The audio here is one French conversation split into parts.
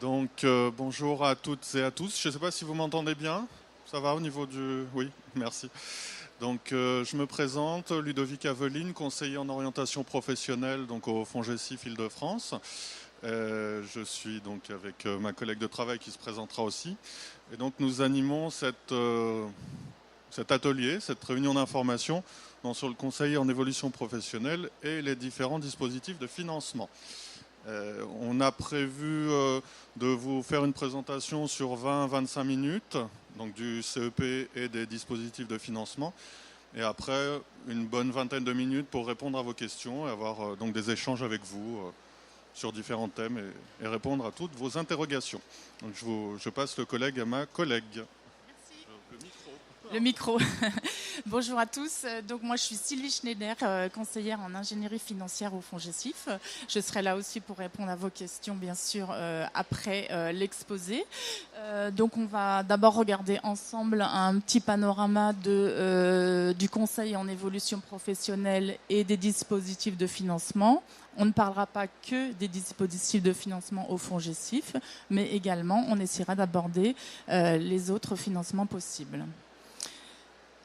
Donc, bonjour à toutes et à tous. Je ne sais pas si vous m'entendez bien. Ça va au niveau du... Oui, merci. Donc, je me présente, Ludovic Aveline, conseiller en orientation professionnelle donc au FONGECIF Île-de-France. Je suis donc avec ma collègue de travail qui se présentera aussi. Et donc, nous animons cet atelier, cette réunion d'information sur le conseil en évolution professionnelle et les différents dispositifs de financement. On a prévu de vous faire une présentation sur 20-25 minutes, donc du CEP et des dispositifs de financement. Et après, une bonne vingtaine de minutes pour répondre à vos questions et avoir donc des échanges avec vous sur différents thèmes et répondre à toutes vos interrogations. Donc je passe le collègue à ma collègue. Merci. Le micro. Le micro. Bonjour à tous. Donc moi je suis Sylvie Schneider, conseillère en ingénierie financière au FONGECIF. Je serai là aussi pour répondre à vos questions bien sûr après l'exposé. Donc on va d'abord regarder ensemble un petit panorama du conseil en évolution professionnelle et des dispositifs de financement. On ne parlera pas que des dispositifs de financement au FONGECIF, mais également on essaiera d'aborder les autres financements possibles.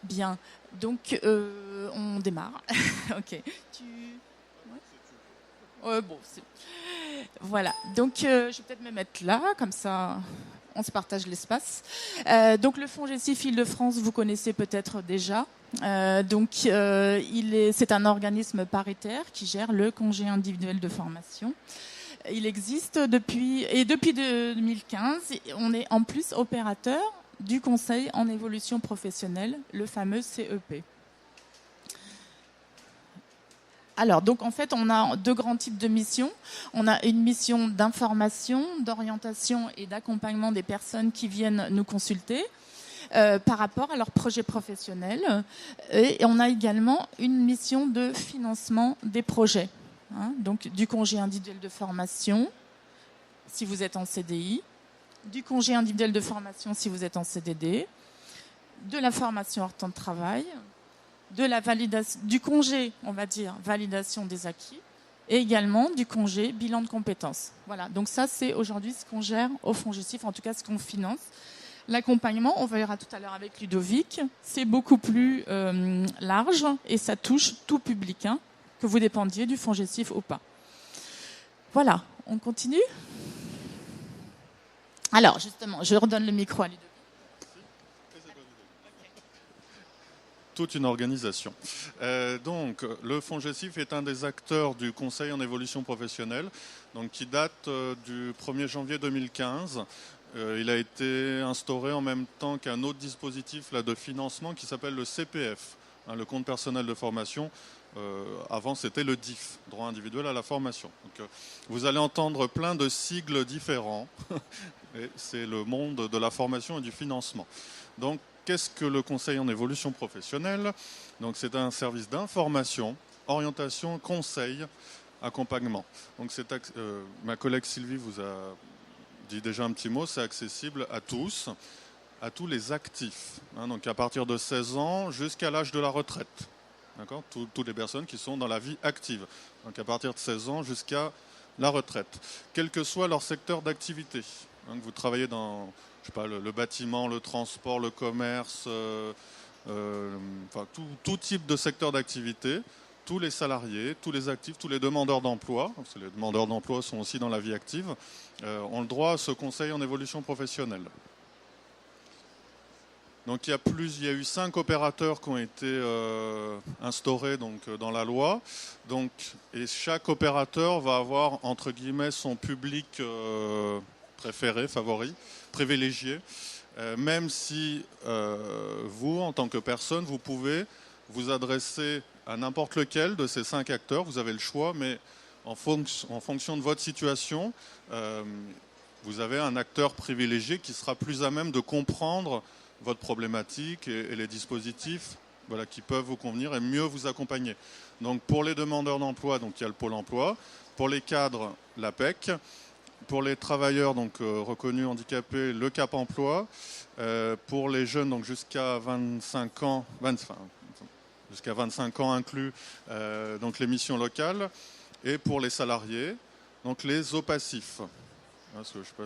Bien, donc on démarre. Ok. Bon, voilà. Donc je vais peut-être me mettre là, comme ça on se partage l'espace. Donc le FONGECIF Île-de-France, vous connaissez peut-être déjà. C'est un organisme paritaire qui gère le congé individuel de formation. Il existe depuis 2015. On est en plus opérateur du conseil en évolution professionnelle, le fameux CEP. Alors, donc en fait, on a deux grands types de missions. On a une mission d'information, d'orientation et d'accompagnement des personnes qui viennent nous consulter par rapport à leur projet professionnel. Et on a également une mission de financement des projets. Donc du congé individuel de formation, si vous êtes en CDI, du congé individuel de formation si vous êtes en CDD, de la formation hors temps de travail, de la validation, du congé, on va dire, validation des acquis, et également du congé bilan de compétences. Voilà, donc ça c'est aujourd'hui ce qu'on gère au FONGECIF, en tout cas ce qu'on finance. L'accompagnement, on verra tout à l'heure avec Ludovic, c'est beaucoup plus large et ça touche tout public, que vous dépendiez du FONGECIF ou pas. Voilà, on continue ? Alors, justement, je redonne le micro à Ludovic. Toute une organisation. Donc, le FONGECIF est un des acteurs du Conseil en évolution professionnelle, donc, qui date du 1er janvier 2015. Il a été instauré en même temps qu'un autre dispositif là, de financement qui s'appelle le CPF, le compte personnel de formation. Avant, c'était le DIF, droit individuel à la formation. Donc, vous allez entendre plein de sigles différents. Et c'est le monde de la formation et du financement. Donc, qu'est-ce que le conseil en évolution professionnelle ? Donc, c'est un service d'information, orientation, conseil, accompagnement. Donc, ma collègue Sylvie vous a dit déjà un petit mot, c'est accessible à tous les actifs. Donc, à partir de 16 ans jusqu'à l'âge de la retraite. D'accord ? Toutes les personnes qui sont dans la vie active. Donc, à partir de 16 ans jusqu'à la retraite. Quel que soit leur secteur d'activité. Vous travaillez dans je sais pas, le bâtiment, le transport, le commerce, enfin, tout type de secteur d'activité, tous les salariés, tous les actifs, tous les demandeurs d'emploi, parce que les demandeurs d'emploi sont aussi dans la vie active, ont le droit à ce conseil en évolution professionnelle. Donc il y a eu 5 opérateurs qui ont été instaurés donc, dans la loi. Donc, et chaque opérateur va avoir, entre guillemets, son public préféré, favori, privilégié. Même si vous, en tant que personne, vous pouvez vous adresser à n'importe lequel de ces 5 acteurs. Vous avez le choix, mais en fonction de votre situation, vous avez un acteur privilégié qui sera plus à même de comprendre votre problématique et les dispositifs qui peuvent vous convenir et mieux vous accompagner. Donc pour les demandeurs d'emploi, donc il y a le Pôle emploi. Pour les cadres, l'APEC. Pour les travailleurs donc, reconnus handicapés, le Cap emploi. Pour les jeunes donc, jusqu'à 25 ans inclus, donc les missions locales. Et pour les salariés, donc les OPACIF. Parce que je sais pas,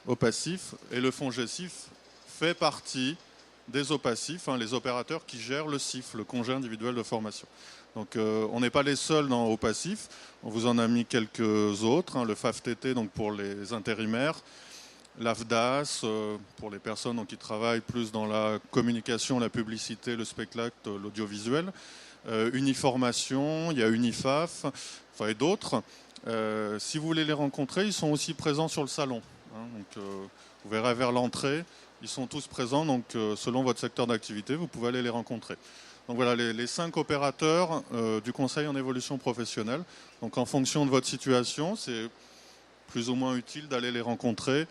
OPACIF, et le FONGECIF fait partie des OPACIF, les opérateurs qui gèrent le CIF, le congé individuel de formation. Donc on n'est pas les seuls dans OPACIF, on vous en a mis quelques autres, le FAFTT donc pour les intérimaires, l'AFDAS pour les personnes donc, qui travaillent plus dans la communication, la publicité, le spectacle, l'audiovisuel, Uniformation, il y a Unifaf, et d'autres. Si vous voulez les rencontrer, ils sont aussi présents sur le salon. Donc, vous verrez vers l'entrée, ils sont tous présents. Donc, selon votre secteur d'activité, vous pouvez aller les rencontrer. Donc voilà, les 5 opérateurs du Conseil en évolution professionnelle. Donc, en fonction de votre situation, c'est plus ou moins utile d'aller les rencontrer.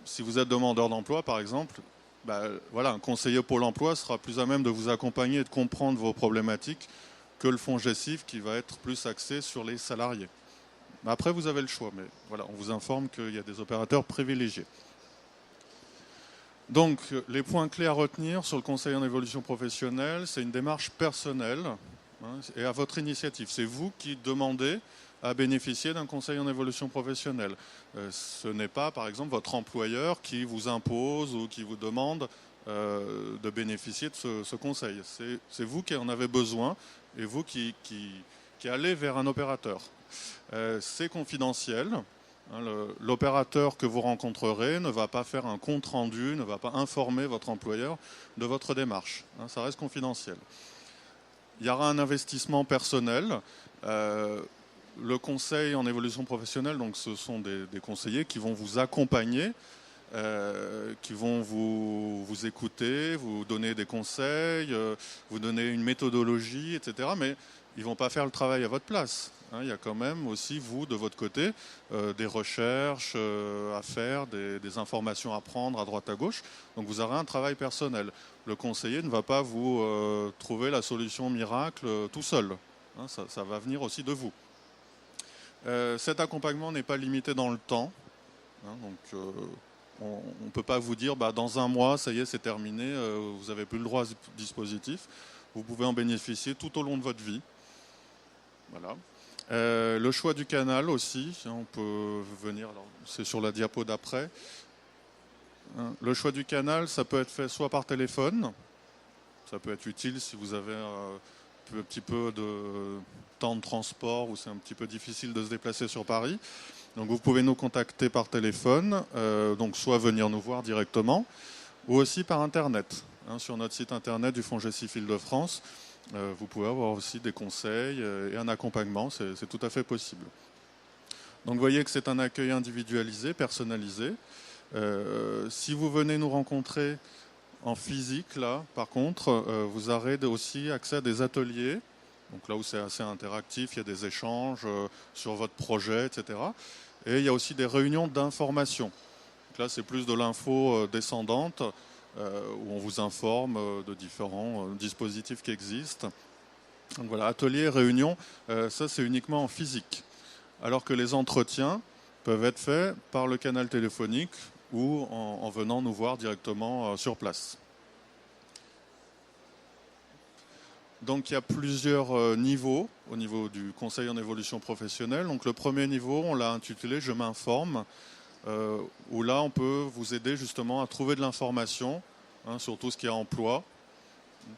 Si vous êtes demandeur d'emploi, par exemple, voilà, un conseiller Pôle emploi sera plus à même de vous accompagner et de comprendre vos problématiques que le FONGECIF qui va être plus axé sur les salariés. Après, vous avez le choix, mais voilà, on vous informe qu'il y a des opérateurs privilégiés. Donc, les points clés à retenir sur le Conseil en évolution professionnelle, c'est une démarche personnelle et à votre initiative. C'est vous qui demandez à bénéficier d'un conseil en évolution professionnelle. Ce n'est pas, par exemple, votre employeur qui vous impose ou qui vous demande de bénéficier de ce conseil. C'est vous qui en avez besoin et vous qui allez vers un opérateur. C'est confidentiel. L'opérateur que vous rencontrerez ne va pas faire un compte-rendu, ne va pas informer votre employeur de votre démarche. Ça reste confidentiel. Il y aura un investissement personnel. Le conseil en évolution professionnelle, donc ce sont des conseillers qui vont vous accompagner, qui vont vous écouter, vous donner des conseils, vous donner une méthodologie, etc. Mais ils ne vont pas faire le travail à votre place. Il y a quand même aussi, vous, de votre côté, des recherches à faire, des informations à prendre à droite à gauche. Donc vous aurez un travail personnel. Le conseiller ne va pas vous trouver la solution miracle tout seul. Ça va venir aussi de vous. Cet accompagnement n'est pas limité dans le temps. Donc on ne peut pas vous dire dans un mois, ça y est, c'est terminé, vous n'avez plus le droit à ce dispositif. Vous pouvez en bénéficier tout au long de votre vie. Voilà. Le choix du canal aussi, on peut venir, c'est sur la diapo d'après. Le choix du canal, ça peut être fait soit par téléphone, ça peut être utile si vous avez un petit peu de temps de transport ou c'est un petit peu difficile de se déplacer sur Paris. Donc vous pouvez nous contacter par téléphone, donc soit venir nous voir directement, ou aussi par Internet. Sur notre site Internet du FONGECIF Île-de-France, vous pouvez avoir aussi des conseils et un accompagnement, c'est tout à fait possible. Donc vous voyez que c'est un accueil individualisé, personnalisé. Si vous venez nous rencontrer en physique, là, par contre, vous aurez aussi accès à des ateliers. Donc là où c'est assez interactif, il y a des échanges sur votre projet, etc. Et il y a aussi des réunions d'information. Là, c'est plus de l'info descendante, où on vous informe de différents dispositifs qui existent. Donc voilà, ateliers, réunions, ça c'est uniquement en physique. Alors que les entretiens peuvent être faits par le canal téléphonique ou en venant nous voir directement sur place. Donc il y a plusieurs niveaux au niveau du conseil en évolution professionnelle. Donc le premier niveau, on l'a intitulé « Je m'informe », où là on peut vous aider justement à trouver de l'information sur tout ce qui est emploi.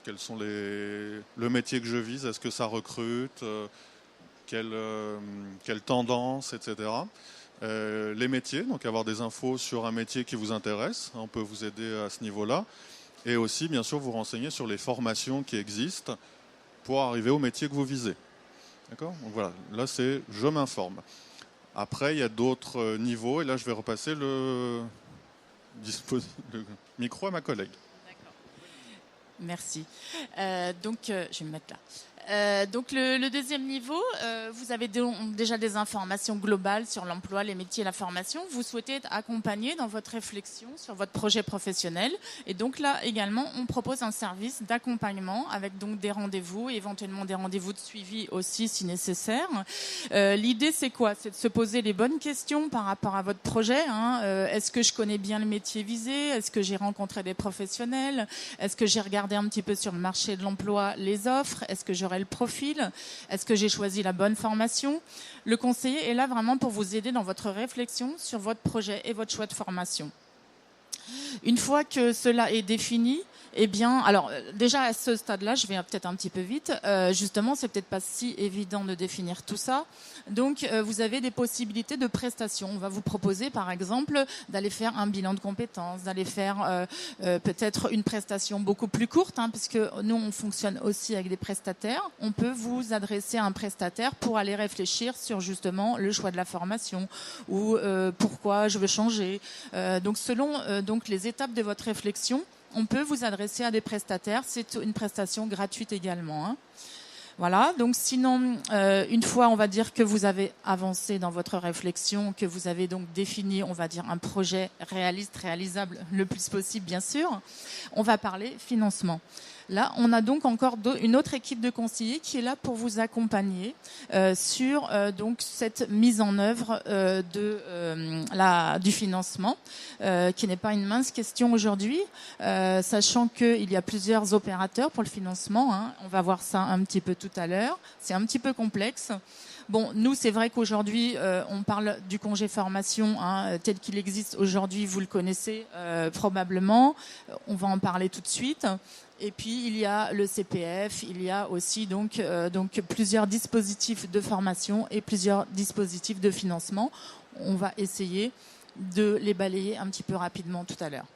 Quels sont le métier que je vise, est-ce que ça recrute, quelle tendance, etc. Les métiers, donc avoir des infos sur un métier qui vous intéresse, on peut vous aider à ce niveau-là. Et aussi, bien sûr, vous renseigner sur les formations qui existent pour arriver au métier que vous visez. D'accord ? Donc voilà, là c'est « Je m'informe ». Après, il y a d'autres niveaux, et là je vais repasser le micro à ma collègue. D'accord. Merci. Donc, je vais me mettre là. Donc le deuxième niveau, vous avez déjà des informations globales sur l'emploi, les métiers et la formation. Vous souhaitez être accompagné dans votre réflexion sur votre projet professionnel. Et donc là également, on propose un service d'accompagnement avec donc des rendez-vous, éventuellement des rendez-vous de suivi aussi si nécessaire. L'idée c'est quoi ? C'est de se poser les bonnes questions par rapport à votre projet. Est-ce que je connais bien le métier visé ? Est-ce que j'ai rencontré des professionnels ? Est-ce que j'ai regardé un petit peu sur le marché de l'emploi les offres ? Est-ce que j'aurais mesurer le profil? Est-ce que j'ai choisi la bonne formation? Le conseiller est là vraiment pour vous aider dans votre réflexion sur votre projet et votre choix de formation. Une fois que cela est défini, eh bien, alors déjà à ce stade-là, je vais peut-être un petit peu vite. Justement, c'est peut-être pas si évident de définir tout ça. Donc, vous avez des possibilités de prestations. On va vous proposer, par exemple, d'aller faire un bilan de compétences, d'aller faire peut-être une prestation beaucoup plus courte, hein, puisque nous, on fonctionne aussi avec des prestataires. On peut vous adresser à un prestataire pour aller réfléchir sur justement le choix de la formation ou pourquoi je veux changer. Donc, selon donc les étapes de votre réflexion, on peut vous adresser à des prestataires. C'est une prestation gratuite également, hein. Voilà, donc sinon, une fois, on va dire que vous avez avancé dans votre réflexion, que vous avez donc défini, on va dire, un projet réaliste, réalisable le plus possible, bien sûr, on va parler financement. Là, on a donc encore une autre équipe de conseillers qui est là pour vous accompagner sur donc cette mise en œuvre du financement, qui n'est pas une mince question aujourd'hui, sachant qu'il y a plusieurs opérateurs pour le financement, hein. On va voir ça un petit peu tout à l'heure. C'est un petit peu complexe. Bon, nous, c'est vrai qu'aujourd'hui, on parle du congé formation, hein, tel qu'il existe aujourd'hui, vous le connaissez probablement. On va en parler tout de suite. Et puis, il y a le CPF, il y a aussi donc plusieurs dispositifs de formation et plusieurs dispositifs de financement. On va essayer de les balayer un petit peu rapidement tout à l'heure.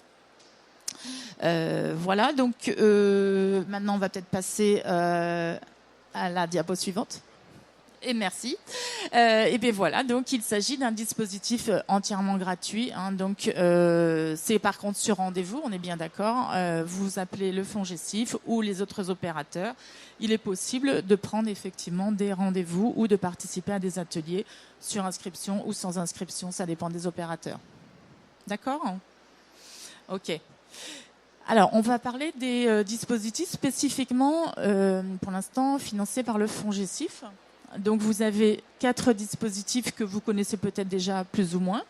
Voilà, donc maintenant, on va peut-être passer à la diapo suivante. Et merci. Et bien voilà, donc il s'agit d'un dispositif entièrement gratuit, hein, donc c'est par contre sur rendez-vous, on est bien d'accord. Vous appelez le FONGECIF ou les autres opérateurs. Il est possible de prendre effectivement des rendez-vous ou de participer à des ateliers sur inscription ou sans inscription, ça dépend des opérateurs. D'accord ? Ok. Alors, on va parler des dispositifs spécifiquement, pour l'instant, financés par le FONGECIF. Donc, vous avez 4 dispositifs que vous connaissez peut-être déjà plus ou moins.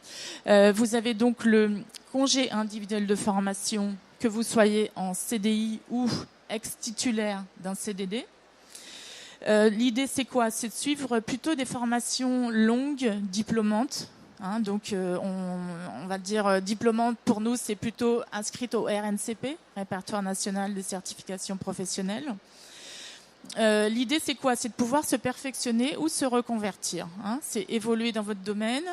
Vous avez donc le congé individuel de formation, que vous soyez en CDI ou ex-titulaire d'un CDD. L'idée, c'est quoi? C'est de suivre plutôt des formations longues, diplômantes. Hein, donc, on va dire diplômante pour nous, c'est plutôt inscrite au RNCP, Répertoire national des certifications professionnelles. L'idée, c'est quoi? C'est de pouvoir se perfectionner ou se reconvertir, hein. C'est évoluer dans votre domaine,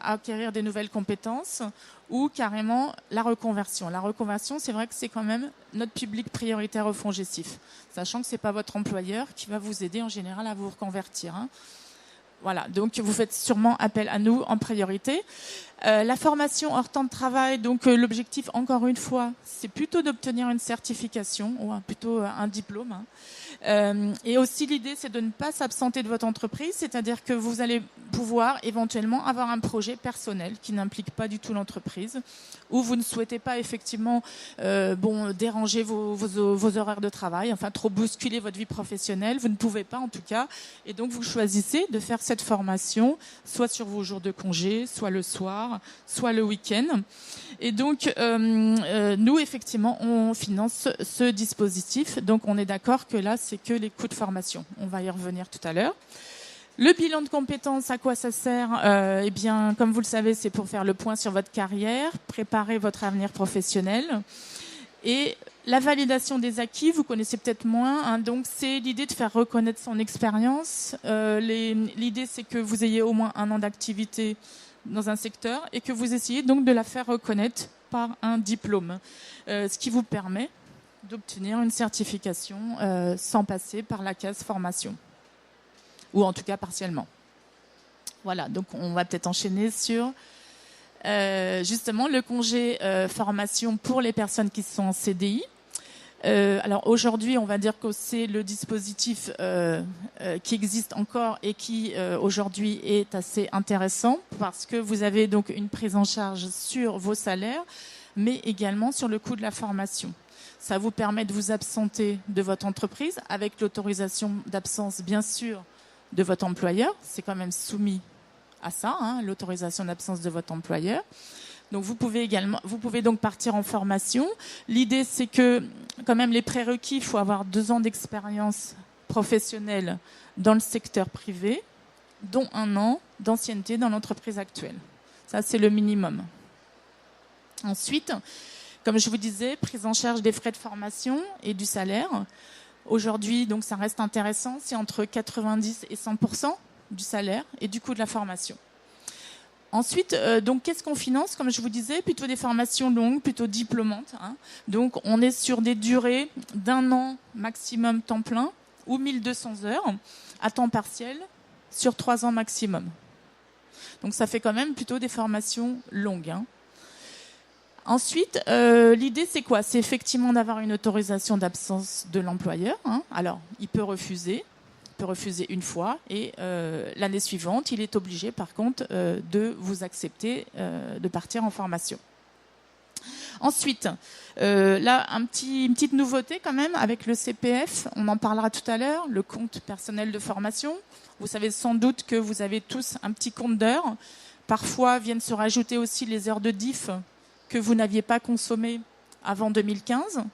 acquérir des nouvelles compétences ou carrément la reconversion. La reconversion, c'est vrai que c'est quand même notre public prioritaire au FONGECIF, sachant que c'est pas votre employeur qui va vous aider en général à vous reconvertir, hein. Voilà, donc vous faites sûrement appel à nous en priorité. La formation hors temps de travail, donc l'objectif, encore une fois, c'est plutôt d'obtenir une certification ou plutôt un diplôme, hein. Et aussi l'idée, c'est de ne pas s'absenter de votre entreprise, c'est-à-dire que vous allez pouvoir éventuellement avoir un projet personnel qui n'implique pas du tout l'entreprise, où vous ne souhaitez pas effectivement déranger vos horaires de travail, enfin trop bousculer votre vie professionnelle, vous ne pouvez pas en tout cas, et donc vous choisissez de faire cette formation, soit sur vos jours de congé, soit le soir, soit le week-end. Et donc, nous, effectivement, on finance ce dispositif. Donc, on est d'accord que là, c'est que les coûts de formation. On va y revenir tout à l'heure. Le bilan de compétences, à quoi ça sert? Eh bien, comme vous le savez, c'est pour faire le point sur votre carrière, préparer votre avenir professionnel. Et la validation des acquis, vous connaissez peut-être moins, hein, donc c'est l'idée de faire reconnaître son expérience. L'idée, c'est que vous ayez au moins 1 an d'activité dans un secteur et que vous essayez donc de la faire reconnaître par un diplôme, ce qui vous permet d'obtenir une certification sans passer par la case formation, ou en tout cas partiellement. Voilà, donc on va peut-être enchaîner sur justement le congé formation pour les personnes qui sont en CDI. Alors aujourd'hui, on va dire que c'est le dispositif qui existe encore et qui aujourd'hui est assez intéressant parce que vous avez donc une prise en charge sur vos salaires, mais également sur le coût de la formation. Ça vous permet de vous absenter de votre entreprise avec l'autorisation d'absence, bien sûr, de votre employeur. C'est quand même soumis à ça, hein, l'autorisation d'absence de votre employeur. Donc vous pouvez donc partir en formation. L'idée, c'est que quand même les prérequis, il faut avoir 2 ans d'expérience professionnel dans le secteur privé, dont 1 an d'ancienneté dans l'entreprise actuelle. Ça, c'est le minimum. Ensuite, comme je vous disais, prise en charge des frais de formation et du salaire. Aujourd'hui, donc, ça reste intéressant, c'est entre 90 et 100% du salaire et du coût de la formation. Ensuite, donc, qu'est-ce qu'on finance? Comme je vous disais, plutôt des formations longues, plutôt diplômantes. Donc, on est sur des durées d'1 an maximum temps plein ou 1200 heures à temps partiel sur 3 ans maximum. Donc, ça fait quand même plutôt des formations longues. Ensuite, l'idée, c'est quoi? C'est effectivement d'avoir une autorisation d'absence de l'employeur. Alors, il peut refuser 1 fois et l'année suivante, il est obligé, par contre, de vous accepter de partir en formation. Ensuite, là, une petite nouveauté quand même avec le CPF, on en parlera tout à l'heure, le compte personnel de formation. Vous savez sans doute que vous avez tous un petit compte d'heures. Parfois, viennent se rajouter aussi les heures de diff que vous n'aviez pas consommées avant 2015.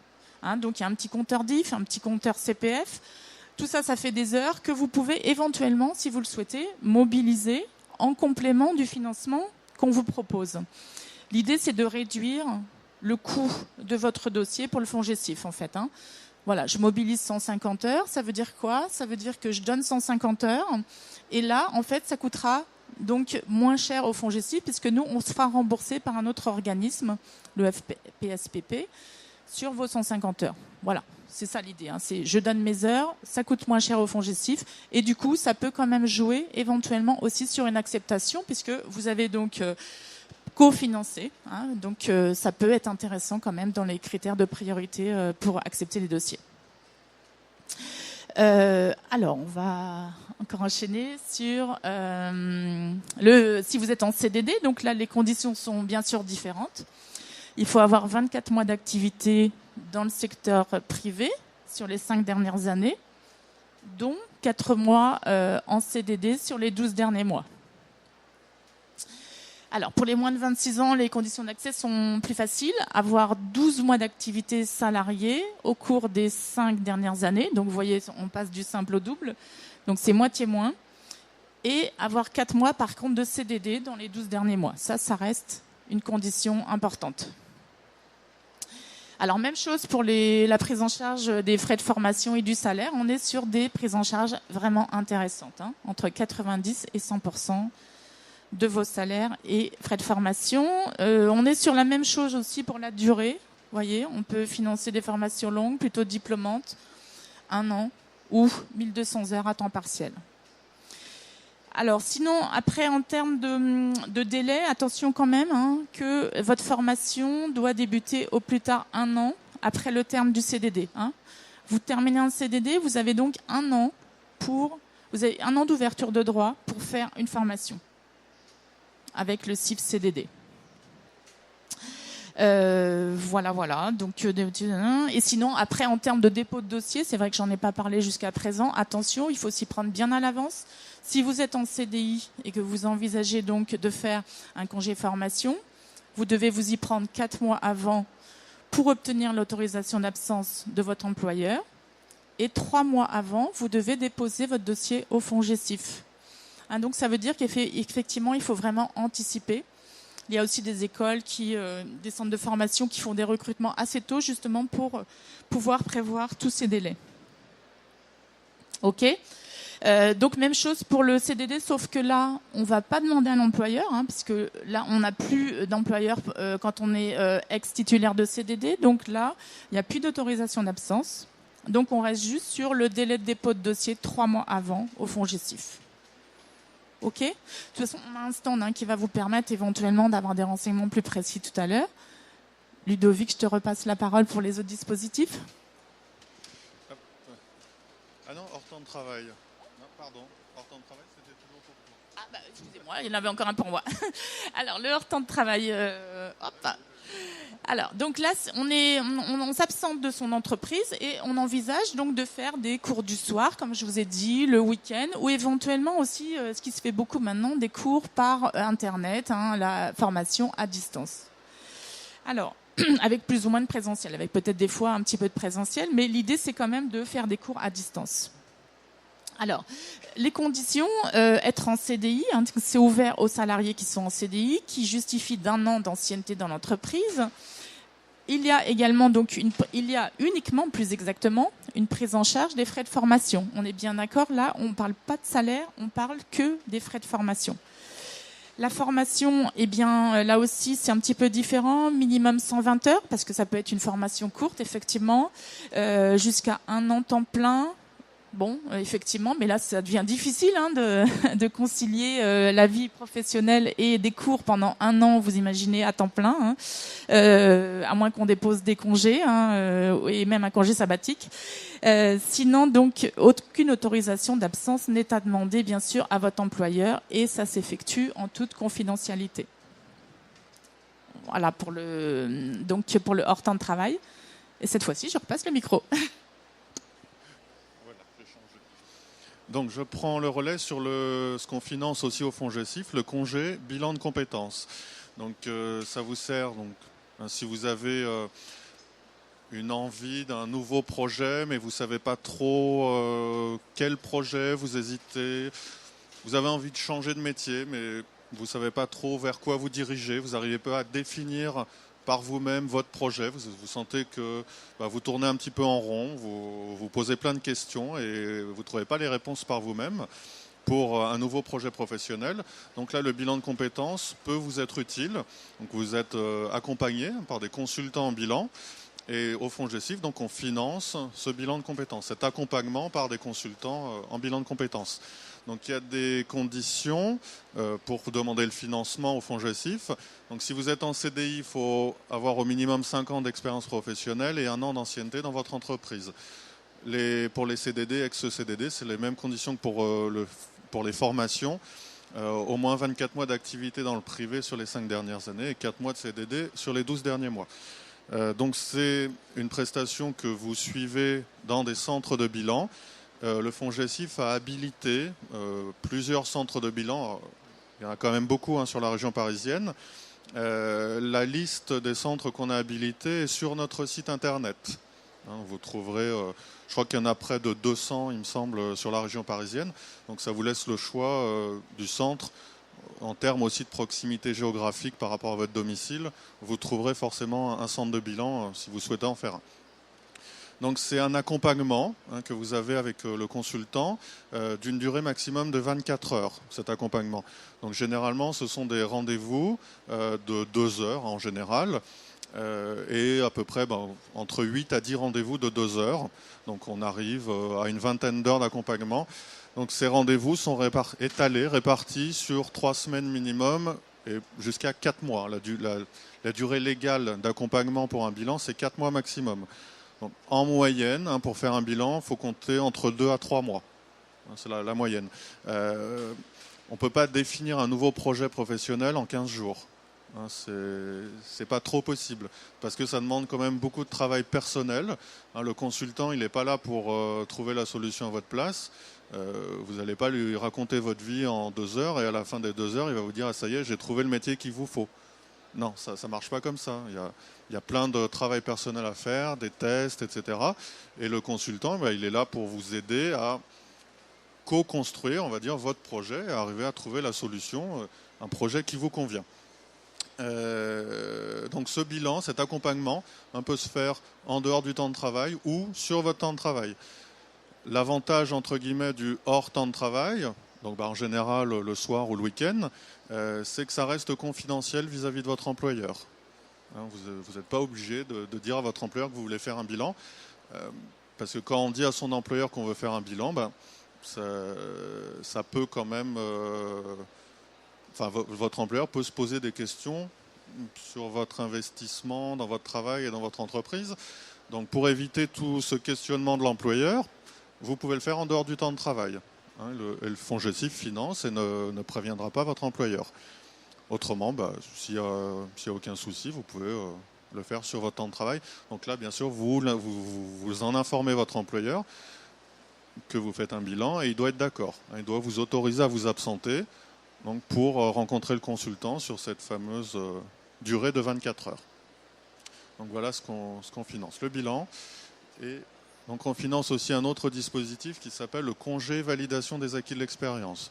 Donc, il y a un petit compteur diff, un petit compteur CPF. Tout ça, ça fait des heures que vous pouvez éventuellement, si vous le souhaitez, mobiliser en complément du financement qu'on vous propose. L'idée, c'est de réduire le coût de votre dossier pour le FONGECIF, en fait. Voilà, je mobilise 150 heures. Ça veut dire quoi? Ça veut dire que je donne 150 heures. Et là, en fait, ça coûtera donc moins cher au FONGECIF, puisque nous, on se fera rembourser par un autre organisme, le PSPP, sur vos 150 heures. Voilà, c'est ça l'idée. C'est je donne mes heures, ça coûte moins cher au FONGECIF, et du coup, ça peut quand même jouer éventuellement aussi sur une acceptation, puisque vous avez donc cofinancé. Donc, ça peut être intéressant quand même dans les critères de priorité pour accepter les dossiers. Alors, on va encore enchaîner sur si vous êtes en CDD. Donc là, les conditions sont bien sûr différentes. Il faut avoir 24 mois d'activité dans le secteur privé sur les 5 dernières années, dont 4 mois en CDD sur les 12 derniers mois. Alors, pour les moins de 26 ans, les conditions d'accès sont plus faciles. Avoir 12 mois d'activité salariée au cours des 5 dernières années. Donc, vous voyez, on passe du simple au double. Donc, c'est moitié moins. Et avoir 4 mois, par contre, de CDD dans les 12 derniers mois. Ça reste une condition importante. Alors, même chose pour la prise en charge des frais de formation et du salaire. On est sur des prises en charge vraiment intéressantes, entre 90 et 100% de vos salaires et frais de formation. On est sur la même chose aussi pour la durée. Vous voyez, on peut financer des formations longues, plutôt diplômantes, 1 an ou 1200 heures à temps partiel. Alors, sinon, après, en termes de délai, attention quand même que votre formation doit débuter au plus tard 1 an après le terme du CDD. Vous terminez un CDD, vous avez donc 1 an vous avez 1 an d'ouverture de droit pour faire une formation avec le CIF CDD. Voilà. Donc, et sinon, après, en termes de dépôt de dossier, c'est vrai que j'en ai pas parlé jusqu'à présent. Attention, il faut s'y prendre bien à l'avance. Si vous êtes en CDI et que vous envisagez donc de faire un congé formation, vous devez vous y prendre 4 mois avant pour obtenir l'autorisation d'absence de votre employeur. Et 3 mois avant, vous devez déposer votre dossier au FONGECIF. Donc, ça veut dire qu'effectivement, il faut vraiment anticiper. Il y a aussi des écoles, des centres de formation qui font des recrutements assez tôt, justement, pour pouvoir prévoir tous ces délais. OK. Donc, même chose pour le CDD, sauf que là, on ne va pas demander à l'employeur, puisque là, on n'a plus d'employeur quand on est ex-titulaire de CDD. Donc là, il n'y a plus d'autorisation d'absence. Donc, on reste juste sur le délai de dépôt de dossier 3 mois avant au FONGECIF. OK. De toute façon, on a un stand qui va vous permettre éventuellement d'avoir des renseignements plus précis tout à l'heure. Ludovic, je te repasse la parole pour les autres dispositifs. Ah non, hors temps de travail. Non, pardon, hors temps de travail, c'était toujours pour toi. Excusez-moi, il y en avait encore un pour moi. Alors, le hors temps de travail, Alors, donc là, on s'absente de son entreprise et on envisage donc de faire des cours du soir, comme je vous ai dit, le week-end, ou éventuellement aussi, ce qui se fait beaucoup maintenant, des cours par Internet, la formation à distance. Alors, avec plus ou moins de présentiel, avec peut-être des fois un petit peu de présentiel, mais l'idée, c'est quand même de faire des cours à distance. Alors, les conditions, être en CDI, hein, c'est ouvert aux salariés qui sont en CDI, qui justifient d'1 an d'ancienneté dans l'entreprise. Il y a également il y a uniquement, plus exactement, une prise en charge des frais de formation. On est bien d'accord, là, on ne parle pas de salaire, on parle que des frais de formation. La formation, eh bien, là aussi, c'est un petit peu différent. Minimum 120 heures, parce que ça peut être une formation courte, effectivement, jusqu'à 1 an temps plein. Bon, effectivement, mais là, ça devient difficile hein, de concilier la vie professionnelle et des cours pendant 1 an, vous imaginez, à temps plein, hein, à moins qu'on dépose des congés, hein, et même un congé sabbatique. Sinon, donc, aucune autorisation d'absence n'est à demander, bien sûr, à votre employeur, et ça s'effectue en toute confidentialité. Voilà, pour le hors temps de travail. Et cette fois-ci, je repasse le micro. Donc je prends le relais sur ce qu'on finance aussi au FONGECIF, le congé bilan de compétences. Donc ça vous sert, donc, hein, si vous avez une envie d'un nouveau projet, mais vous ne savez pas trop quel projet, vous hésitez, vous avez envie de changer de métier, mais vous ne savez pas trop vers quoi vous diriger, vous n'arrivez pas à définir par vous-même votre projet, vous sentez que vous tournez un petit peu en rond, vous posez plein de questions et vous ne trouvez pas les réponses par vous-même pour un nouveau projet professionnel. Donc là, le bilan de compétences peut vous être utile. Donc vous êtes accompagné par des consultants en bilan et au FONGECIF, donc on finance ce bilan de compétences, cet accompagnement par des consultants en bilan de compétences. Donc il y a des conditions pour demander le financement au FONGECIF. Donc si vous êtes en CDI, il faut avoir au minimum 5 ans d'expérience professionnelle et 1 an d'ancienneté dans votre entreprise. Pour les CDD, ex-CDD, c'est les mêmes conditions que pour les formations. Au moins 24 mois d'activité dans le privé sur les 5 dernières années et 4 mois de CDD sur les 12 derniers mois. Donc c'est une prestation que vous suivez dans des centres de bilan. Le FONGECIF a habilité plusieurs centres de bilan. Il y en a quand même beaucoup hein, sur la région parisienne. La liste des centres qu'on a habilités est sur notre site internet. Hein, vous trouverez, je crois qu'il y en a près de 200, il me semble, sur la région parisienne. Donc ça vous laisse le choix du centre. En termes aussi de proximité géographique par rapport à votre domicile, vous trouverez forcément un centre de bilan si vous souhaitez en faire un. Donc c'est un accompagnement hein, que vous avez avec le consultant d'une durée maximum de 24 heures, cet accompagnement. Donc généralement, ce sont des rendez-vous de 2 heures en général et à peu près entre 8 à 10 rendez-vous de 2 heures. Donc on arrive à une vingtaine d'heures d'accompagnement. Donc ces rendez-vous sont étalés, répartis sur 3 semaines minimum et jusqu'à 4 mois. La durée légale d'accompagnement pour un bilan, c'est 4 mois maximum. Donc, en moyenne, hein, pour faire un bilan, il faut compter entre 2 à 3 mois. C'est la moyenne. On ne peut pas définir un nouveau projet professionnel en 15 jours. Hein, c'est pas trop possible parce que ça demande quand même beaucoup de travail personnel. Hein, le consultant, il n'est pas là pour trouver la solution à votre place. Vous n'allez pas lui raconter votre vie en 2 heures et à la fin des 2 heures, il va vous dire ah, ça y est, j'ai trouvé le métier qu'il vous faut. Non, ça ne marche pas comme ça. Il y a plein de travail personnel à faire, des tests, etc. Et le consultant, il est là pour vous aider à co-construire, on va dire, votre projet et arriver à trouver la solution, un projet qui vous convient. Donc ce bilan, cet accompagnement, peut se faire en dehors du temps de travail ou sur votre temps de travail. L'avantage, entre guillemets, du hors temps de travail, donc en général le soir ou le week-end, c'est que ça reste confidentiel vis-à-vis de votre employeur. Hein, vous n'êtes pas obligé de dire à votre employeur que vous voulez faire un bilan, parce que quand on dit à son employeur qu'on veut faire un bilan, ça peut quand même... votre employeur peut se poser des questions sur votre investissement dans votre travail et dans votre entreprise. Donc pour éviter tout ce questionnement de l'employeur, vous pouvez le faire en dehors du temps de travail. Hein, le FONGECIF finance et ne préviendra pas votre employeur. Autrement, s'il n'y a aucun souci, vous pouvez le faire sur votre temps de travail. Donc là, bien sûr, vous en informez votre employeur que vous faites un bilan et il doit être d'accord. Il doit vous autoriser à vous absenter donc pour rencontrer le consultant sur cette fameuse durée de 24 heures. Donc voilà ce qu'on finance. Le bilan et Donc on finance aussi un autre dispositif qui s'appelle le congé validation des acquis de l'expérience.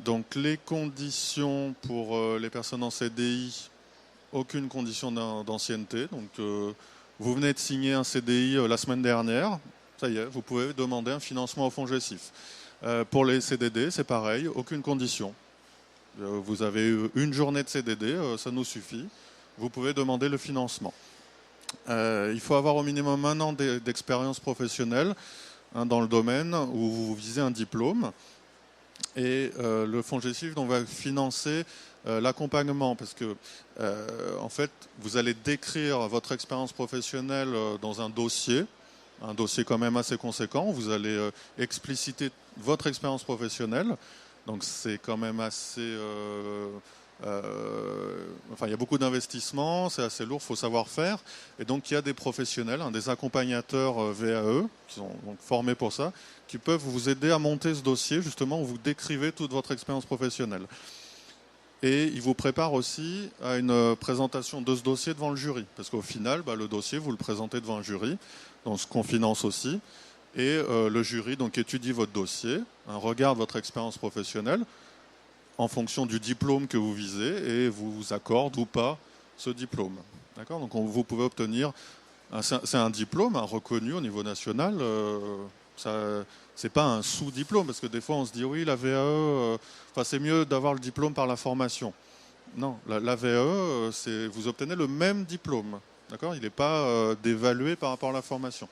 Donc les conditions pour les personnes en CDI, aucune condition d'ancienneté. Donc vous venez de signer un CDI la semaine dernière, ça y est, vous pouvez demander un financement au fonds GESIF. Pour les CDD, c'est pareil, aucune condition. Vous avez une journée de CDD, ça nous suffit. Vous pouvez demander le financement. Il faut avoir au minimum 1 an d'expérience professionnelle dans le domaine où vous visez un diplôme. Et le fonds GESIF va financer l'accompagnement parce que en fait, vous allez décrire votre expérience professionnelle dans un dossier quand même assez conséquent. Vous allez expliciter votre expérience professionnelle. Donc c'est quand même assez... enfin, il y a beaucoup d'investissements, c'est assez lourd, il faut savoir faire. Et donc il y a des professionnels, des accompagnateurs VAE, qui sont donc formés pour ça, qui peuvent vous aider à monter ce dossier, justement, où vous décrivez toute votre expérience professionnelle. Et ils vous préparent aussi à une présentation de ce dossier devant le jury. Parce qu'au final, le dossier, vous le présentez devant un jury, donc ce qu'on finance aussi. Et le jury donc, étudie votre dossier, regarde votre expérience professionnelle en fonction du diplôme que vous visez et vous accorde ou pas ce diplôme. D'accord ? Donc vous pouvez obtenir... C'est un diplôme reconnu au niveau national. C'est pas un sous-diplôme, parce que des fois on se dit oui, la VAE, c'est mieux d'avoir le diplôme par la formation. Non, la VAE, vous obtenez le même diplôme. D'accord ? Il n'est pas dévalué par rapport à la formation.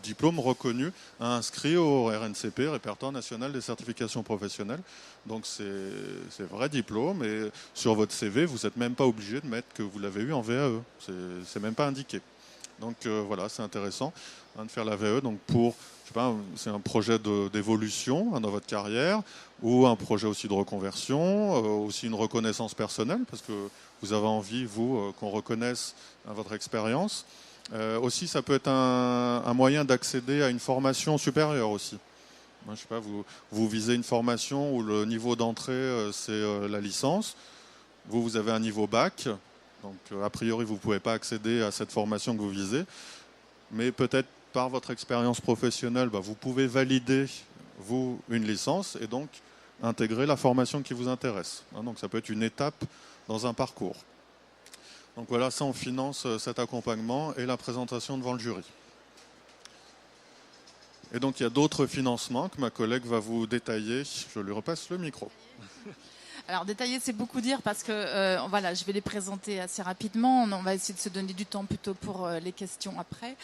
Diplôme reconnu, inscrit au RNCP, Répertoire national des certifications professionnelles. Donc c'est vrai diplôme, et sur votre CV, vous n'êtes même pas obligé de mettre que vous l'avez eu en VAE. C'est même pas indiqué. Donc voilà, c'est intéressant de faire la VAE. Donc je sais pas, c'est un projet d'évolution dans votre carrière, ou un projet aussi de reconversion, aussi une reconnaissance personnelle, parce que vous avez envie, vous, qu'on reconnaisse votre expérience. Aussi, ça peut être un moyen d'accéder à une formation supérieure aussi. Je sais pas, vous visez une formation où le niveau d'entrée, c'est la licence. Vous avez un niveau bac. Donc, a priori, vous ne pouvez pas accéder à cette formation que vous visez. Mais peut-être par votre expérience professionnelle, vous pouvez valider, vous, une licence et donc intégrer la formation qui vous intéresse. Donc, ça peut être une étape dans un parcours. Donc voilà, ça, on finance cet accompagnement et la présentation devant le jury. Et donc, il y a d'autres financements que ma collègue va vous détailler. Je lui repasse le micro. Alors détailler, c'est beaucoup dire parce que voilà, je vais les présenter assez rapidement. On va essayer de se donner du temps plutôt pour les questions après.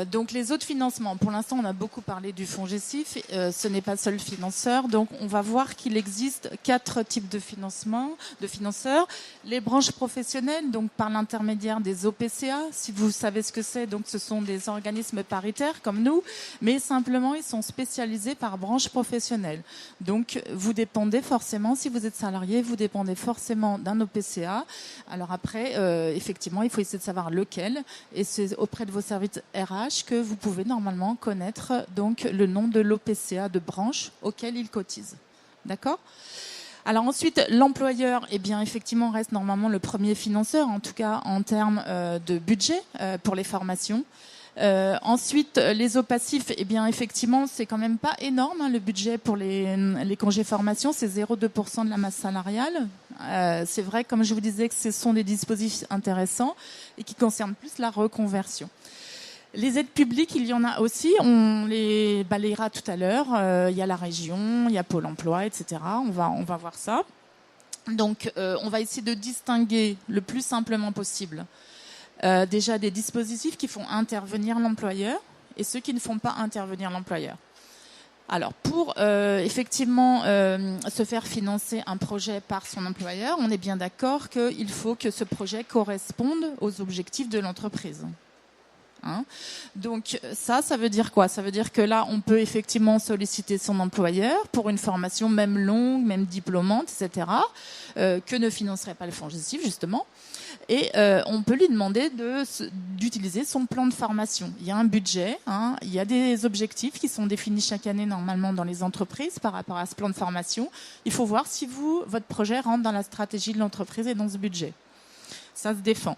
Donc les autres financements, pour l'instant, on a beaucoup parlé du fonds GESIF. Ce n'est pas seul financeur. Donc on va voir qu'il existe 4 types de financeurs. Les branches professionnelles, donc par l'intermédiaire des OPCA. Si vous savez ce que c'est, donc ce sont des organismes paritaires comme nous, mais simplement ils sont spécialisés par branche professionnelle. Donc vous dépendez forcément, si vous êtes salarié, vous dépendez forcément d'un OPCA. Alors après, effectivement, il faut essayer de savoir lequel. Et c'est auprès de vos services RH que vous pouvez normalement connaître donc le nom de l'OPCA de branche auquel il cotise. D'accord ? Alors ensuite, l'employeur, effectivement, reste normalement le premier financeur, en tout cas en termes de budget pour les formations. Ensuite, les OPACIF, effectivement, c'est quand même pas énorme, le budget pour les congés formation, c'est 0,2% de la masse salariale. C'est vrai, comme je vous disais, que ce sont des dispositifs intéressants et qui concernent plus la reconversion. Les aides publiques, il y en a aussi, on les balayera tout à l'heure. Il y a la région, il y a Pôle emploi, etc. On va voir ça. Donc, on va essayer de distinguer le plus simplement possible déjà des dispositifs qui font intervenir l'employeur et ceux qui ne font pas intervenir l'employeur. Alors, pour effectivement se faire financer un projet par son employeur, on est bien d'accord qu'il faut que ce projet corresponde aux objectifs de l'entreprise. Donc ça veut dire quoi ? Ça veut dire que là, on peut effectivement solliciter son employeur pour une formation même longue, même diplômante, etc., que ne financerait pas le fonds GESIF, justement. Et on peut lui demander d'utiliser son plan de formation. Il y a un budget, il y a des objectifs qui sont définis chaque année normalement dans les entreprises par rapport à ce plan de formation. Il faut voir si votre projet rentre dans la stratégie de l'entreprise et dans ce budget. Ça se défend.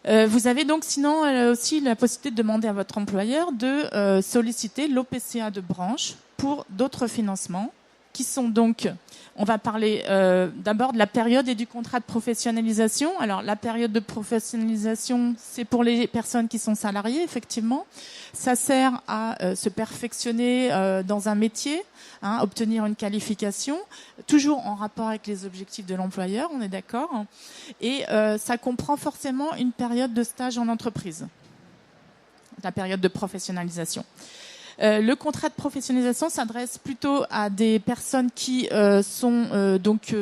Vous avez donc sinon aussi la possibilité de demander à votre employeur de solliciter l'OPCA de branche pour d'autres financements qui sont donc, on va parler d'abord de la période et du contrat de professionnalisation. Alors la période de professionnalisation, c'est pour les personnes qui sont salariées, effectivement. Ça sert à se perfectionner dans un métier, obtenir une qualification, toujours en rapport avec les objectifs de l'employeur, on est d'accord. Et ça comprend forcément une période de stage en entreprise, la période de professionnalisation. Le contrat de professionnalisation s'adresse plutôt à des personnes qui sont donc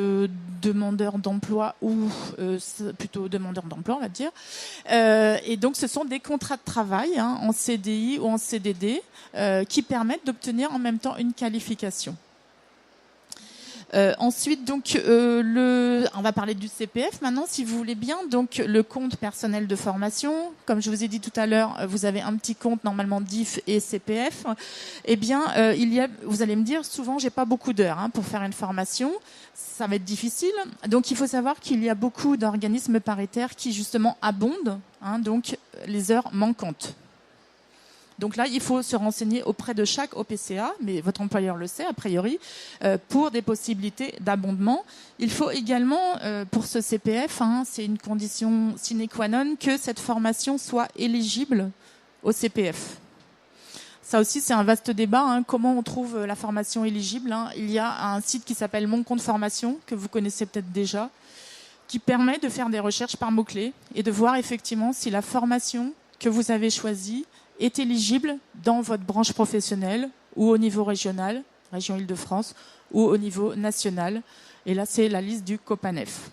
demandeurs d'emploi ou plutôt demandeurs d'emploi, on va dire. Et donc, ce sont des contrats de travail en CDI ou en CDD qui permettent d'obtenir en même temps une qualification. Ensuite, donc, on va parler du CPF maintenant, si vous voulez bien. Donc, le compte personnel de formation, comme je vous ai dit tout à l'heure, vous avez un petit compte normalement DIF et CPF. Eh bien, vous allez me dire, souvent, j'ai pas beaucoup d'heures pour faire une formation. Ça va être difficile. Donc, il faut savoir qu'il y a beaucoup d'organismes paritaires qui justement abondent, donc les heures manquantes. Donc là, il faut se renseigner auprès de chaque OPCA, mais votre employeur le sait a priori, pour des possibilités d'abondement. Il faut également, pour ce CPF, c'est une condition sine qua non, que cette formation soit éligible au CPF. Ça aussi, c'est un vaste débat. Comment on trouve la formation éligible Il y a un site qui s'appelle Mon Compte Formation, que vous connaissez peut-être déjà, qui permet de faire des recherches par mots-clés et de voir effectivement si la formation que vous avez choisie est éligible dans votre branche professionnelle ou au niveau régional, région Île-de-France, ou au niveau national. Et là, c'est la liste du COPANEF.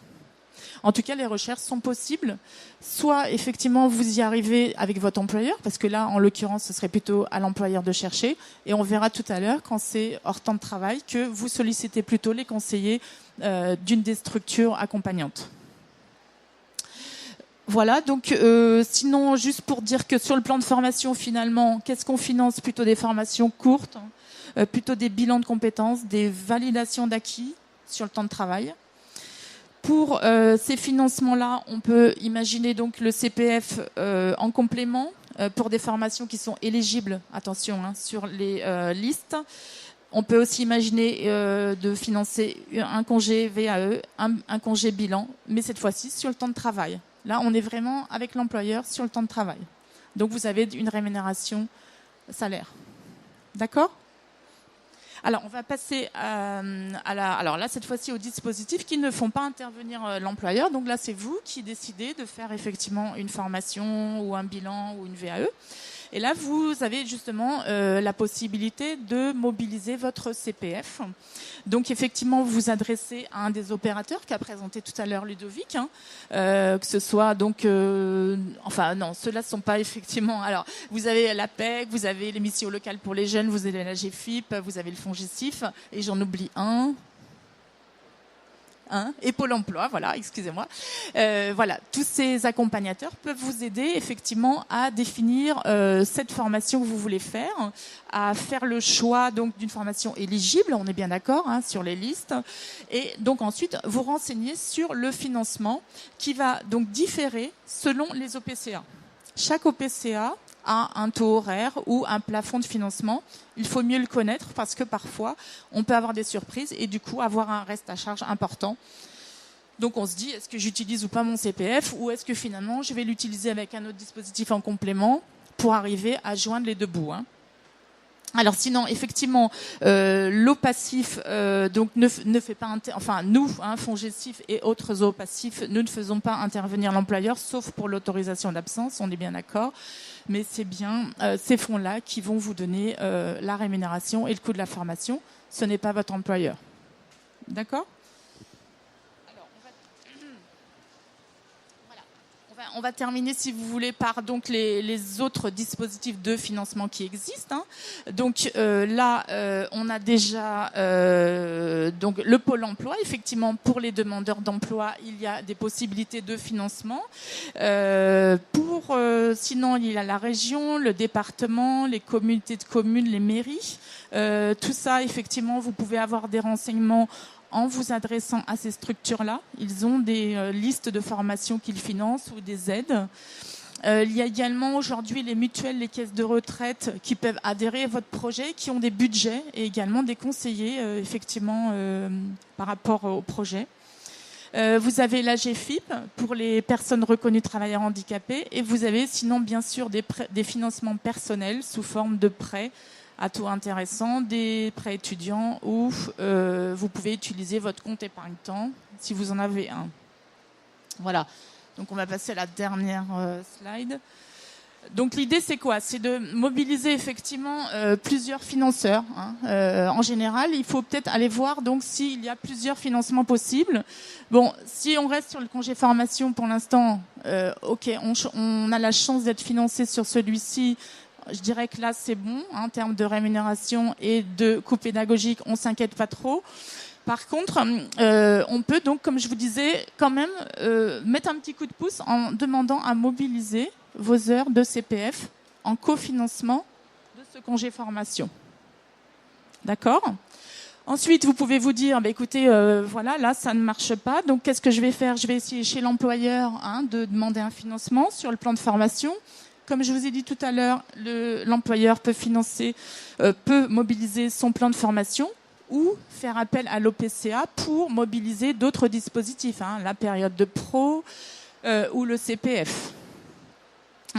En tout cas, les recherches sont possibles. Soit, effectivement, vous y arrivez avec votre employeur, parce que là, en l'occurrence, ce serait plutôt à l'employeur de chercher. Et on verra tout à l'heure, quand c'est hors temps de travail, que vous sollicitez plutôt les conseillers d'une des structures accompagnantes. Voilà, donc sinon, juste pour dire que sur le plan de formation, finalement, qu'est-ce qu'on finance? Plutôt des formations courtes, plutôt des bilans de compétences, des validations d'acquis sur le temps de travail. Pour ces financements-là, on peut imaginer donc le CPF en complément pour des formations qui sont éligibles, attention, sur les listes. On peut aussi imaginer de financer un congé VAE, un congé bilan, mais cette fois-ci sur le temps de travail. Là, on est vraiment avec l'employeur sur le temps de travail. Donc, vous avez une rémunération salaire. D'accord ? Alors, on va passer alors là, cette fois-ci, aux dispositifs qui ne font pas intervenir l'employeur. Donc là, c'est vous qui décidez de faire effectivement une formation ou un bilan ou une VAE. Et là, vous avez justement la possibilité de mobiliser votre CPF. Donc, effectivement, vous vous adressez à un des opérateurs qu'a présenté tout à l'heure Ludovic, que ce soit donc... enfin, non, ceux-là ne sont pas effectivement... Alors, vous avez la PEC, vous avez les missions locales pour les jeunes, vous avez la GFIP, vous avez le FONGICIF, et j'en oublie un... et Pôle emploi, voilà, excusez-moi. Voilà, tous ces accompagnateurs peuvent vous aider effectivement à définir cette formation que vous voulez faire, à faire le choix donc d'une formation éligible, on est bien d'accord, sur les listes, et donc ensuite vous renseigner sur le financement qui va donc différer selon les OPCA. Chaque OPCA a un taux horaire ou un plafond de financement. Il faut mieux le connaître parce que parfois, on peut avoir des surprises et du coup avoir un reste à charge important. Donc on se dit, est-ce que j'utilise ou pas mon CPF ou est-ce que finalement je vais l'utiliser avec un autre dispositif en complément pour arriver à joindre les deux bouts. Alors sinon, effectivement, l'OPACIF donc ne fait pas, enfin nous, FONGECIF et autres OPACIF, nous ne faisons pas intervenir l'employeur, sauf pour l'autorisation d'absence, on est bien d'accord. Mais c'est bien ces fonds-là qui vont vous donner la rémunération et le coût de la formation. Ce n'est pas votre employeur. D'accord ? On va terminer, si vous voulez, par donc les autres dispositifs de financement qui existent. Donc là, on a déjà donc le Pôle emploi. Effectivement, pour les demandeurs d'emploi, il y a des possibilités de financement. Sinon, il y a la région, le département, les communautés de communes, les mairies. Tout ça, effectivement, vous pouvez avoir des renseignements en vous adressant à ces structures-là. Ils ont des listes de formations qu'ils financent ou des aides. Il y a également aujourd'hui les mutuelles, les caisses de retraite qui peuvent adhérer à votre projet, qui ont des budgets et également des conseillers effectivement par rapport au projet. Vous avez l'AGFIP pour les personnes reconnues travailleurs handicapés et vous avez sinon bien sûr des financements personnels sous forme de prêts à taux intéressant, des prêts étudiants où vous pouvez utiliser votre compte épargne-temps si vous en avez un. Voilà. Donc on va passer à la dernière slide. Donc l'idée c'est quoi? C'est de mobiliser effectivement plusieurs financeurs. En général, il faut peut-être aller voir donc s'il y a plusieurs financements possibles. Bon, si on reste sur le congé formation pour l'instant, ok, on a la chance d'être financé sur celui-ci. Je dirais que là c'est bon en termes de rémunération et de coût pédagogique, on s'inquiète pas trop. Par contre, on peut donc, comme je vous disais, quand même mettre un petit coup de pouce en demandant à mobiliser vos heures de CPF en cofinancement de ce congé formation. D'accord ? Ensuite, vous pouvez vous dire, bah, écoutez, voilà, là, ça ne marche pas. Donc, qu'est-ce que je vais faire? Je vais essayer chez l'employeur de demander un financement sur le plan de formation. Comme je vous ai dit tout à l'heure, l'employeur peut mobiliser son plan de formation ou faire appel à l'OPCA pour mobiliser d'autres dispositifs, la période de pro ou le CPF.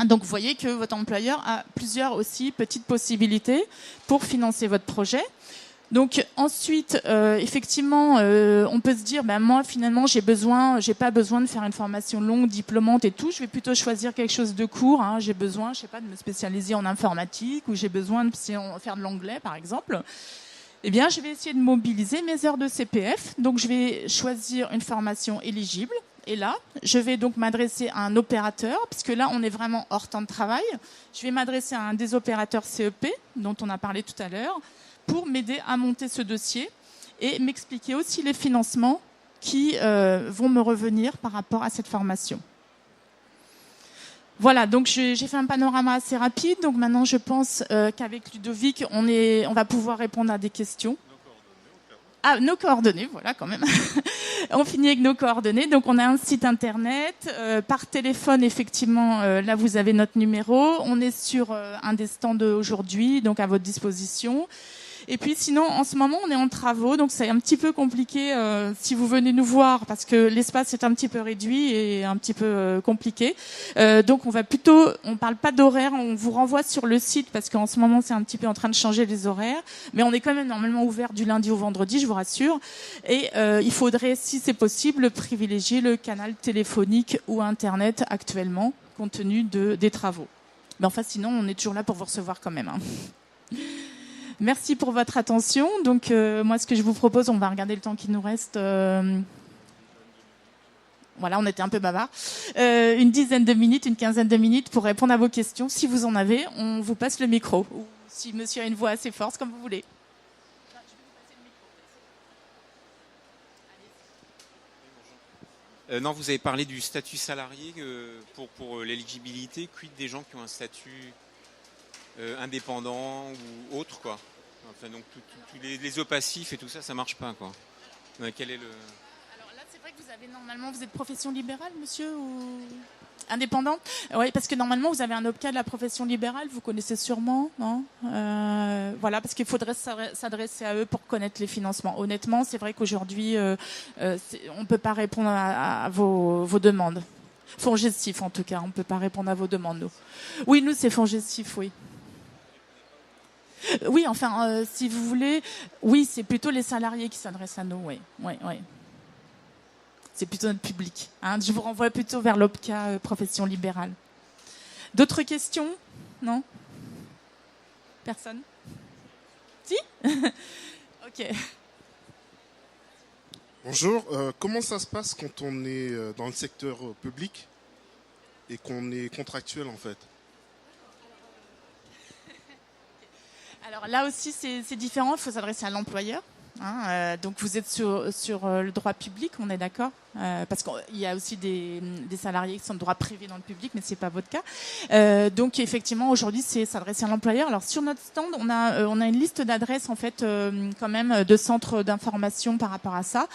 Donc vous voyez que votre employeur a plusieurs aussi petites possibilités pour financer votre projet. Donc ensuite, effectivement, on peut se dire, moi finalement, j'ai pas besoin de faire une formation longue, diplômante et tout. Je vais plutôt choisir quelque chose de court. J'ai besoin, je sais pas, de me spécialiser en informatique ou j'ai besoin de faire de l'anglais, par exemple. Eh bien, je vais essayer de mobiliser mes heures de CPF. Donc, je vais choisir une formation éligible. Et là, je vais donc m'adresser à un opérateur, puisque là, on est vraiment hors temps de travail. Je vais m'adresser à un des opérateurs CEP, dont on a parlé tout à l'heure, pour m'aider à monter ce dossier et m'expliquer aussi les financements qui vont me revenir par rapport à cette formation. Voilà, donc j'ai fait un panorama assez rapide. Donc maintenant, je pense qu'avec Ludovic, on va pouvoir répondre à des questions. Nos coordonnées, voilà quand même. On finit avec nos coordonnées. Donc on a un site internet, par téléphone effectivement. Là, vous avez notre numéro. On est sur un des stands aujourd'hui, donc à votre disposition. Et puis sinon, en ce moment, on est en travaux, donc c'est un petit peu compliqué si vous venez nous voir, parce que l'espace est un petit peu réduit et un petit peu compliqué. Donc on parle pas d'horaire, on vous renvoie sur le site, parce qu'en ce moment, c'est un petit peu en train de changer les horaires. Mais on est quand même normalement ouvert du lundi au vendredi, je vous rassure. Et il faudrait, si c'est possible, privilégier le canal téléphonique ou Internet actuellement, compte tenu des travaux. Mais enfin, sinon, on est toujours là pour vous recevoir quand même. Merci pour votre attention. Donc, moi, ce que je vous propose, on va regarder le temps qu'il nous reste. Voilà, on était un peu bavard. Une dizaine de minutes, une quinzaine de minutes pour répondre à vos questions. Si vous en avez, on vous passe le micro. Ou si monsieur a une voix assez forte, comme vous voulez. Non, vous avez parlé du statut salarié pour l'éligibilité. Quid des gens qui ont un statut indépendant ou autre, quoi. Enfin, donc tous les opassifs et tout ça, ça marche pas, quoi. Quel est le... Alors là, c'est vrai que vous êtes profession libérale, monsieur, ou indépendant? Oui, parce que normalement, vous avez un OPCA de la profession libérale, vous connaissez sûrement, non? Voilà, parce qu'il faudrait s'adresser à eux pour connaître les financements. Honnêtement, c'est vrai qu'aujourd'hui, on ne peut pas répondre à vos demandes. Fongestif, en tout cas, on ne peut pas répondre à vos demandes, nous. Oui, nous, c'est Fongestif, oui. Oui, enfin, si vous voulez, oui, c'est plutôt les salariés qui s'adressent à nous, oui. C'est plutôt notre public. Je vous renvoie plutôt vers l'OPCA profession libérale. D'autres questions? Non? Personne? Si? Ok. Bonjour, comment ça se passe quand on est dans le secteur public et qu'on est contractuel en fait? Alors là aussi, c'est différent. Il faut s'adresser à l'employeur. Donc vous êtes sur le droit public, on est d'accord, parce qu'il y a aussi des salariés qui sont de droit privé dans le public, mais c'est pas votre cas. Donc effectivement aujourd'hui c'est s'adresser à l'employeur. Alors sur notre stand on a une liste d'adresses en fait quand même de centres d'information par rapport à ça.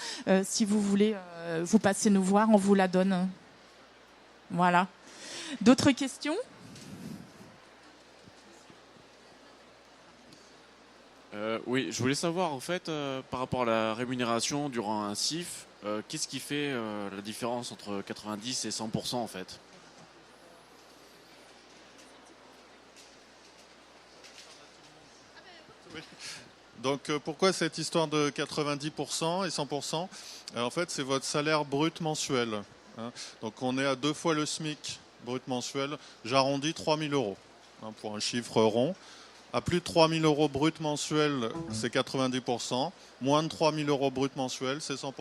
Si vous voulez vous passer nous voir, on vous la donne. Voilà. D'autres questions? Oui, je voulais savoir en fait par rapport à la rémunération durant un CIF, qu'est-ce qui fait la différence entre 90 et 100% en fait? Donc pourquoi cette histoire de 90% et 100%? En fait, c'est votre salaire brut mensuel. Donc on est à 2 fois le SMIC brut mensuel. J'arrondis 3 000 euros pour un chiffre rond. À plus de 3 000 euros brut mensuel, c'est 90%. Moins de 3 000 euros brut mensuel, c'est 100%.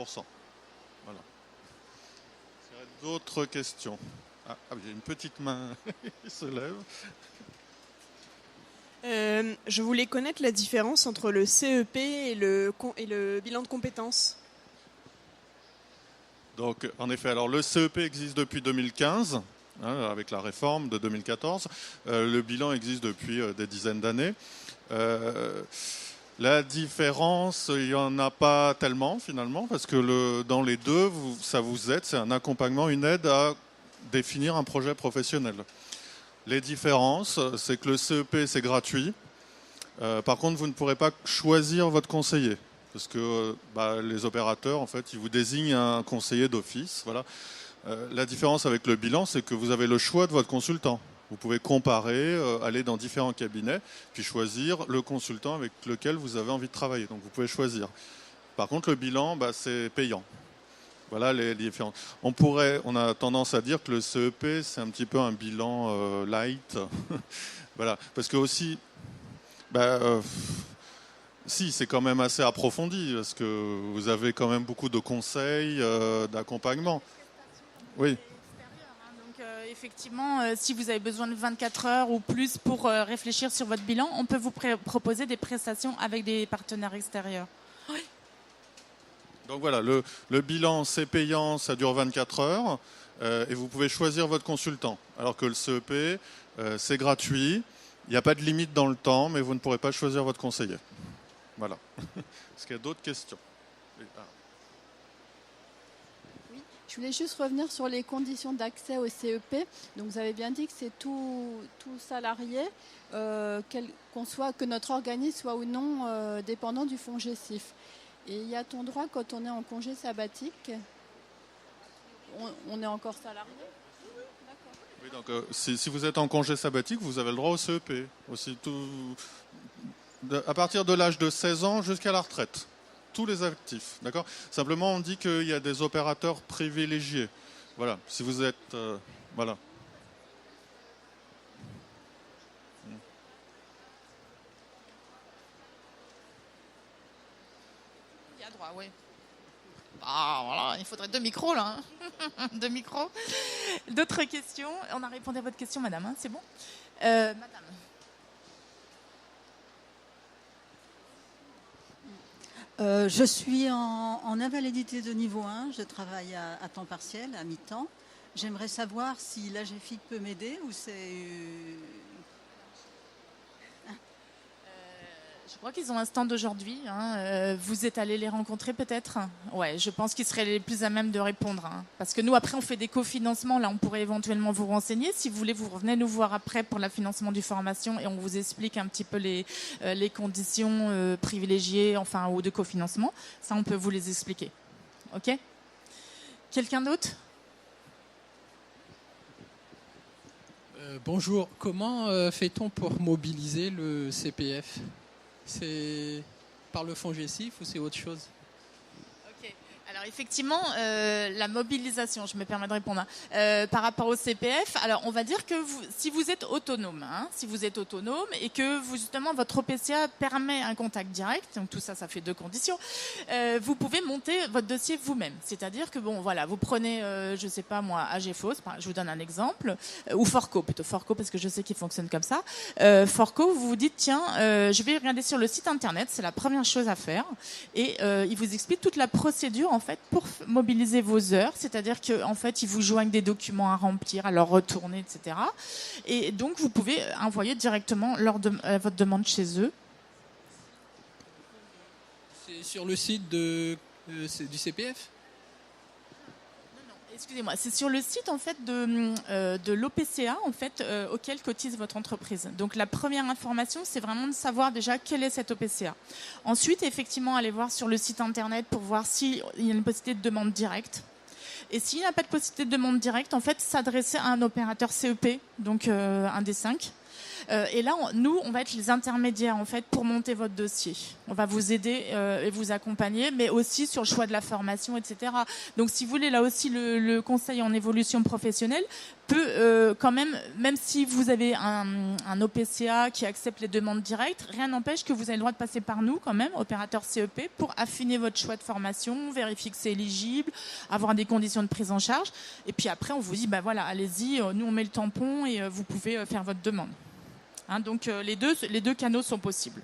Voilà. D'autres questions? Il y a une petite main qui se lève. Je voulais connaître la différence entre le CEP et le bilan de compétences. Donc, en effet, alors le CEP existe depuis 2015. Avec la réforme de 2014. Le bilan existe depuis des dizaines d'années. La différence, il n'y en a pas tellement finalement, parce que dans les deux, ça vous aide, c'est un accompagnement, une aide à définir un projet professionnel. Les différences, c'est que le CEP, c'est gratuit. Par contre, vous ne pourrez pas choisir votre conseiller, parce que les opérateurs, en fait, ils vous désignent un conseiller d'office. Voilà. La différence avec le bilan, c'est que vous avez le choix de votre consultant. Vous pouvez comparer, aller dans différents cabinets, puis choisir le consultant avec lequel vous avez envie de travailler. Donc vous pouvez choisir. Par contre, le bilan, c'est payant. Voilà les différences. On a tendance à dire que le CEP, c'est un petit peu un bilan light. Voilà. Parce que aussi, si, c'est quand même assez approfondi, parce que vous avez quand même beaucoup de conseils, d'accompagnement. Oui. Donc effectivement, si vous avez besoin de 24 heures ou plus pour réfléchir sur votre bilan, on peut vous proposer des prestations avec des partenaires extérieurs. Oui. Donc voilà, le bilan c'est payant, ça dure 24 heures et vous pouvez choisir votre consultant. Alors que le CEP, c'est gratuit, il n'y a pas de limite dans le temps, mais vous ne pourrez pas choisir votre conseiller. Voilà. Est-ce qu'il y a d'autres questions? Je voulais juste revenir sur les conditions d'accès au CEP. Donc vous avez bien dit que c'est tout salarié, que notre organisme soit ou non dépendant du FONGECIF. Et y a-t-on droit quand on est en congé sabbatique? On est encore salarié? Oui, donc si vous êtes en congé sabbatique, vous avez le droit au CEP. Aussi, à partir de l'âge de 16 ans jusqu'à la retraite. Tous les actifs, d'accord? Simplement, on dit qu'il y a des opérateurs privilégiés. Voilà, si vous êtes... voilà. Il y a droit, oui. Voilà, il faudrait 2 micros, là. 2 micros. D'autres questions? On a répondu à votre question, madame, c'est bon? Madame. Je suis en invalidité de niveau 1, je travaille à temps partiel, à mi-temps. J'aimerais savoir si l'AGEFIC peut m'aider ou c'est... Je crois qu'ils ont un stand aujourd'hui. Vous êtes allés les rencontrer peut-être? Ouais, je pense qu'ils seraient les plus à même de répondre. Parce que nous, après, on fait des cofinancements. Là, on pourrait éventuellement vous renseigner. Si vous voulez, vous revenez nous voir après pour le financement du formation et on vous explique un petit peu les conditions privilégiées, ou de cofinancement. Ça, on peut vous les expliquer. OK? Quelqu'un d'autre? Bonjour. Comment fait-on pour mobiliser le CPF? C'est par le FONGECIF ou c'est autre chose? Ok. Alors effectivement, la mobilisation, je me permets de répondre, par rapport au CPF, alors on va dire que si vous êtes autonome, et que justement votre OPCA permet un contact direct, donc tout ça, ça fait 2 conditions, vous pouvez monter votre dossier vous-même. C'est-à-dire que bon, voilà, vous prenez, je sais pas moi, AGFOS, je vous donne un exemple, ou Forco, plutôt Forco parce que je sais qu'il fonctionne comme ça. Forco, vous vous dites tiens, je vais regarder sur le site internet, c'est la première chose à faire, et il vous explique toute la procédure en fait pour mobiliser vos heures, c'est-à-dire que en fait ils vous joignent des documents à remplir, à leur retourner, etc. Et donc vous pouvez envoyer directement votre demande chez eux. C'est sur le site du CPF? Excusez-moi, c'est sur le site en fait de l'OPCA en fait auquel cotise votre entreprise. Donc la première information, c'est vraiment de savoir déjà quel est cet OPCA. Ensuite, effectivement, aller voir sur le site internet pour voir s'il y a une possibilité de demande directe. Et s'il n'y a pas de possibilité de demande directe, en fait, s'adresser à un opérateur CEP, donc un des 5. Et là, nous, on va être les intermédiaires en fait pour monter votre dossier. On va vous aider et vous accompagner, mais aussi sur le choix de la formation, etc. Donc, si vous voulez, là aussi, le conseil en évolution professionnelle peut quand même si vous avez un OPCA qui accepte les demandes directes, rien n'empêche que vous avez le droit de passer par nous quand même, opérateur CEP, pour affiner votre choix de formation, vérifier que c'est éligible, avoir des conditions de prise en charge. Et puis après, on vous dit, bah voilà, allez-y, nous on met le tampon et vous pouvez faire votre demande. Donc les deux canaux sont possibles.